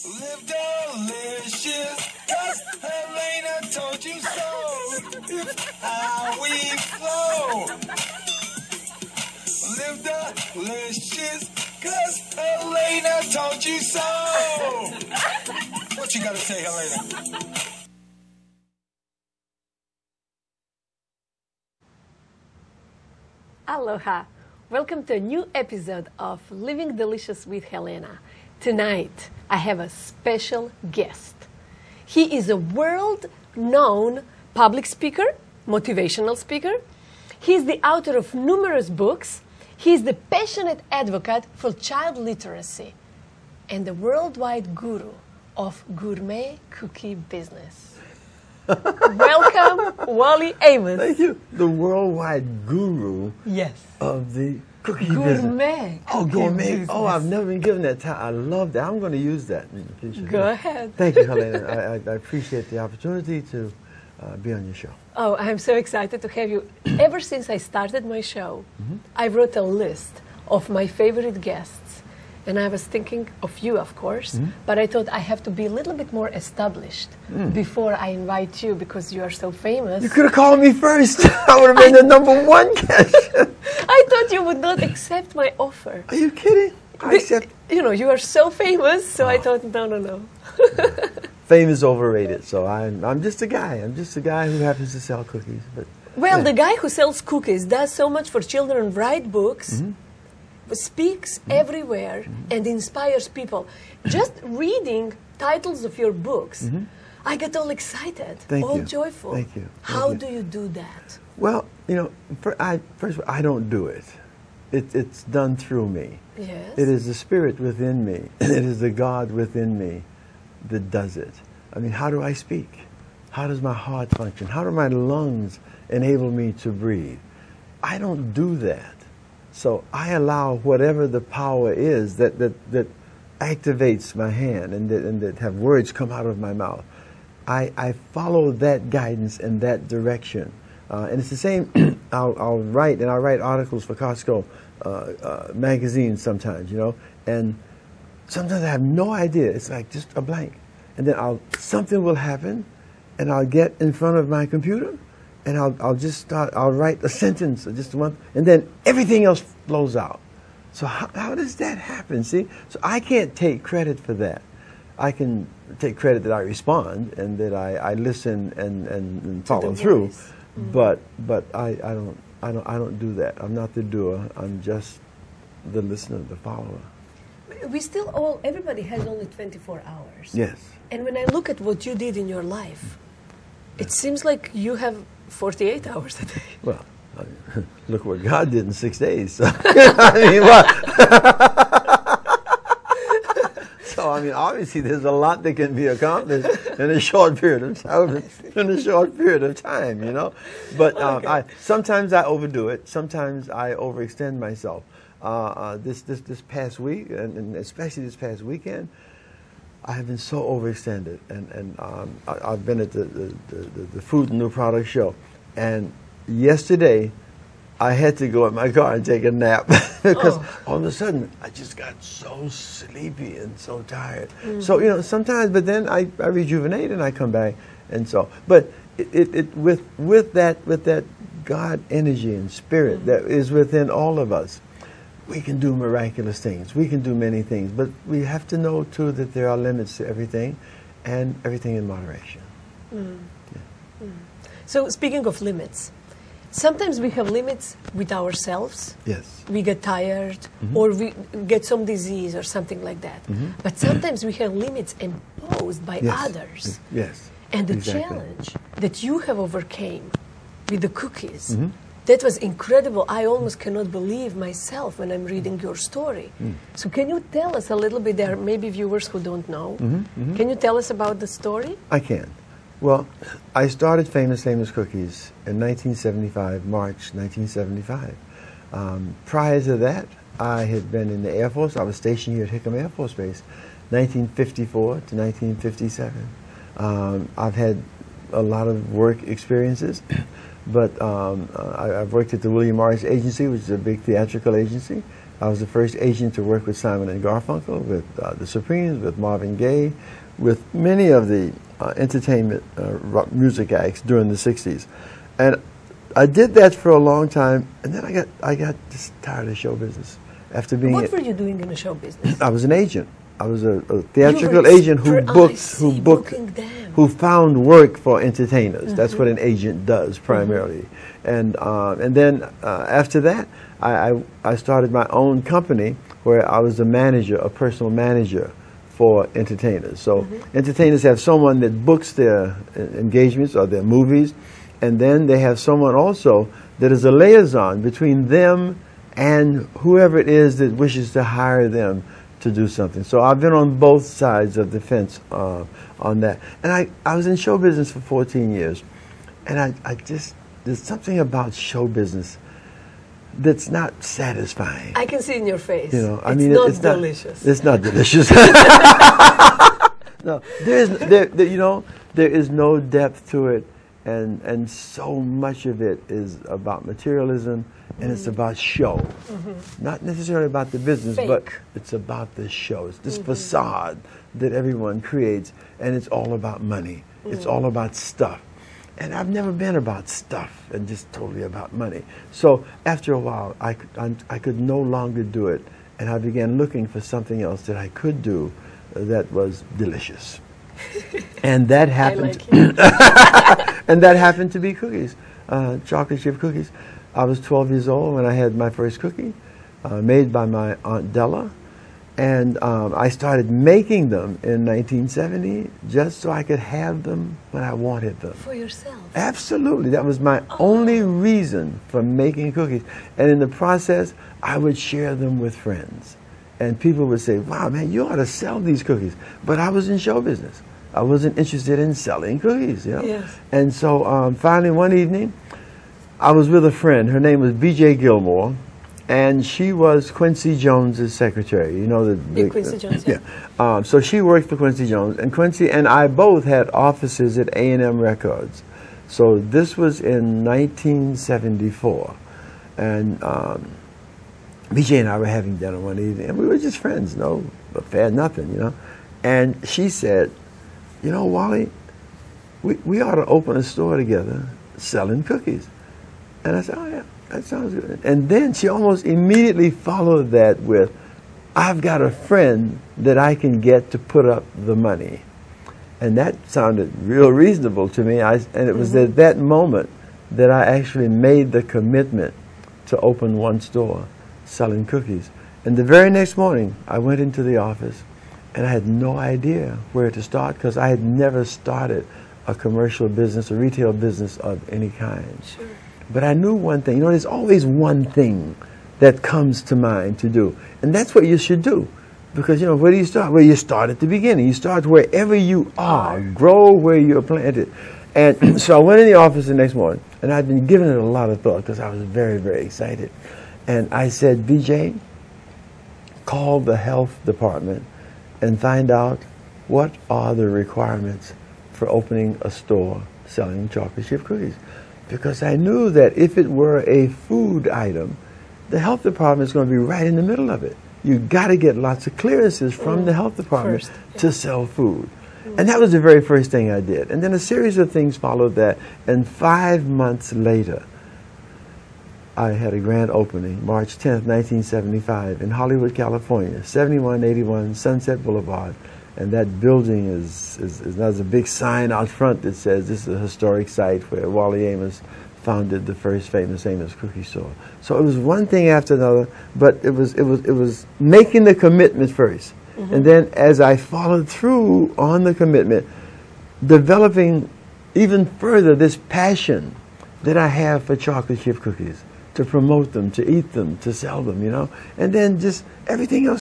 Live delicious, 'cause Helena told you so. It's how we flow. Live delicious, 'cause Helena told you so. What you gotta say, Helena? Aloha! Welcome to a new episode of Living Delicious with Helena. Tonight, I have a special guest. He is a world-known public speaker, motivational speaker. He is the author of numerous books. He is the passionate advocate for child literacy and the worldwide guru of gourmet cookie business. Welcome, Wally Amos. Thank you. The worldwide guru Yes. of the cookie business. Gourmet. Oh, cookie gourmet. business. Oh, I've never been given that title. I love that. I'm going to use that in the future. Go ahead. Thank you, Helena. I appreciate the opportunity to be on your show. Oh, I'm so excited to have you. Ever since I started my show, I wrote a list of my favorite guests. And I was thinking of you, of course, but I thought I have to be a little bit more established before I invite you because you are so famous. You could have called me first. I would have been the number one guest. I thought you would not accept my offer. Are you kidding? I accept. You know, you are so famous, so I thought, no. Fame is overrated, so I'm just a guy. I'm just a guy who happens to sell cookies. But Well, the guy who sells cookies does so much for children, write books, speaks everywhere, and inspires people. Just reading titles of your books, I get all excited, Thank all you. joyful. Thank you. How Thank you. do you do that? Well, you know, first of all, I don't do it. It's done through me. Yes. It is the spirit within me. It is the God within me that does it. I mean, how do I speak? How does my heart function? How do my lungs enable me to breathe? I don't do that. So I allow whatever the power is that activates my hand and that have words come out of my mouth. I follow that guidance and that direction. And it's the same, I'll write articles for Costco magazines sometimes, you know, and sometimes I have no idea. It's like just a blank. And then something will happen, and I'll get in front of my computer, and I'll write a sentence or just one, and then everything else flows out. So how does that happen, see? So I can't take credit for that. I can take credit that I respond and that I listen and follow through. But I don't do that. I'm not the doer. I'm just the listener, the follower. We still everybody has only 24 hours. Yes. And when I look at what you did in your life, it seems like you have 48 hours a day. Well, look what God did in 6 days. So, I mean, what? So, I mean, obviously, there's a lot that can be accomplished in a short period of time. You know. But sometimes I overdo it. Sometimes I overextend myself. This past week, and especially this past weekend, I have been so overextended, and I've been at the Food and New Product Show, and yesterday I had to go in my car and take a nap because all of a sudden I just got so sleepy and so tired. So you know, sometimes, but then I rejuvenate and I come back, and so. But with that God energy and spirit that is within all of us, we can do miraculous things. We can do many things, but we have to know too that there are limits to everything, and everything in moderation. Yeah. So speaking of limits, sometimes we have limits with ourselves. Yes. We get tired, or we get some disease or something like that. But sometimes we have limits imposed by others. Yes. And the Exactly. challenge that you have overcame with the cookies, that was incredible. I almost cannot believe myself when I'm reading your story. So can you tell us a little bit, there may be viewers who don't know. Can you tell us about the story? I can. Well, I started Famous Cookies in 1975, March 1975. Prior to that, I had been in the Air Force. I was stationed here at Hickam Air Force Base, 1954 to 1957. I've had a lot of work experiences, but I've worked at the William Morris Agency, which is a big theatrical agency. I was the first agent to work with Simon and Garfunkel, with the Supremes, with Marvin Gaye, with many of the entertainment rock music acts during the 60s. And I did that for a long time, and then I got just tired of show business. After being What were you doing in the show business? I was an agent. I was a theatrical agent who found work for entertainers. That's what an agent does primarily. And then after that, I started my own company where I was a manager, a personal manager for entertainers. So entertainers have someone that books their engagements or their movies, and then they have someone also that is a liaison between them and whoever it is that wishes to hire them to do something. So I've been on both sides of the fence on that. And I was in show business for 14 years, and I just, there's something about show business that's not satisfying. I can see in your face. You know, I it's mean, not it's delicious. It's not delicious. No, there is no depth to it, and so much of it is about materialism, and it's about show. Not necessarily about the business, but it's about the show. It's this facade that everyone creates, and it's all about money. It's all about stuff. And I've never been about stuff and just totally about money. So after a while, I could no longer do it, and I began looking for something else that I could do that was delicious. And that happened. And that happened to be cookies, chocolate chip cookies. I was 12 years old when I had my first cookie, made by my Aunt Della. And I started making them in 1970 just so I could have them when I wanted them. For yourself? Absolutely. That was my only reason for making cookies. And in the process, I would share them with friends. And people would say, wow, man, you ought to sell these cookies. But I was in show business. I wasn't interested in selling cookies, you know. Yes. And so finally one evening, I was with a friend. Her name was B.J. Gilmore. And she was Quincy Jones's secretary. You know, the Quincy Jones, yeah. So she worked for Quincy Jones, and Quincy and I both had offices at A&M Records. So this was in 1974, and BJ and I were having dinner one evening, and we were just friends, no affair, nothing, you know. And she said, you know, Wally, we ought to open a store together selling cookies. And I said, oh yeah. That sounds good. And then she almost immediately followed that with, I've got a friend that I can get to put up the money. And that sounded real reasonable to me. And it was at that moment that I actually made the commitment to open one store selling cookies. And the very next morning, I went into the office, and I had no idea where to start because I had never started a commercial business, a retail business of any kind. Sure. But I knew one thing. You know, there's always one thing that comes to mind to do. And that's what you should do. Because, you know, where do you start? Well, you start at the beginning. You start wherever you are. Grow where you're planted. And so I went in the office the next morning, and I'd been giving it a lot of thought because I was very, very excited. And I said, BJ, call the health department and find out what are the requirements for opening a store selling chocolate chip cookies. Because I knew that if it were a food item, the health department is going to be right in the middle of it. You've got to get lots of clearances from the health department to sell food. And that was the very first thing I did. And then a series of things followed that. And 5 months later, I had a grand opening, March 10th, 1975, in Hollywood, California, 7181 Sunset Boulevard. And that building there's a big sign out front that says this is a historic site where Wally Amos founded the first famous Amos cookie store. So it was one thing after another, but it was making the commitment first. And then as I followed through on the commitment, developing even further this passion that I have for chocolate chip cookies, to promote them, to eat them, to sell them, you know. And then just everything else